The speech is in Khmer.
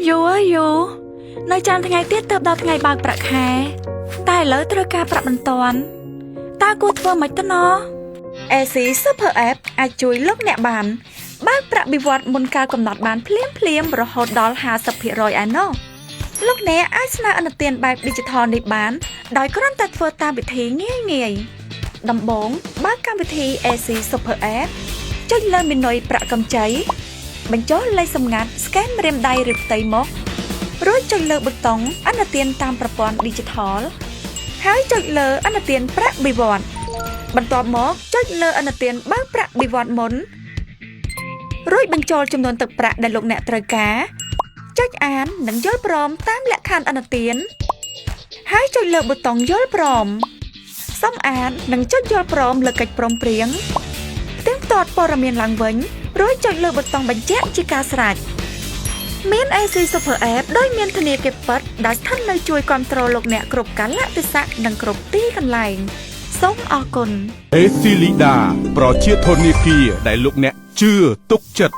ยูในจานថ្ងៃទៀតទៅដល់ថ្ងៃបើកប្រាក់ខែតែឥឡូវត្រូវការប្រាក់បន្ទាន់តើគួរធ្វើម៉េចទៅណោះ AC Super App អាចជួយលោកអ្នកបានបើកប្រាក់បៀវត្សមុនកាលកំណត់បានភ្លាមរហូតដល់ 50% ឯណោះលោកអ្នកអាចស្នើឥណទានបែប Digital នេះបានដោយគ្រាន់តែធ្វើតាមវិធីងាយដំបូងបើកកម្មវិធី AC Super App ចុចលើមេនុយប្រាក់កម្ចីបញ្ចូលលេខសម្ងាត់ Scan ម្រាមដៃឬផ្ទៃមុខរួចចុចលើប៊ូតុងឥណទានតាមប្រព័ន្ធ Digital ហើយចុចលើឥណទានប្រាក់បៀវត្សបន្ទាប់មកចុចលើឥណទានបើកប្រាក់បៀវត្សមុនរួចបញ្ចូលចំនួនទឹកប្រាក់ដែលលោកអ្នកត្រូវការចុចអាននិងយល់ព្រមតាមលក្ខខណ្ឌឥណទានហើយចុចលើប៊ូតុងយល់ព្រមសូមអាននិងចុចយល់ព្រមលើកិច្ចព្រមព្រៀងផ្ទៀងផ្ទាត់ព័ត៌មានឡើងវិញរួចចុចលើប៊ូតុងបញ្ជាក់ជាការស្រេចមាន AC Super App ដោយមានធនាគារពិតដែលស្ថិតនៅជួយគ្រប់គ្រងលោកអ្នកគ្រប់កាលៈទេសៈនិងគ្រប់ទីកន្លែងសូមអរគុណ AC Lida ប្រជាធនាគារដែលលោកអ្នកជឿទុកចិត្ត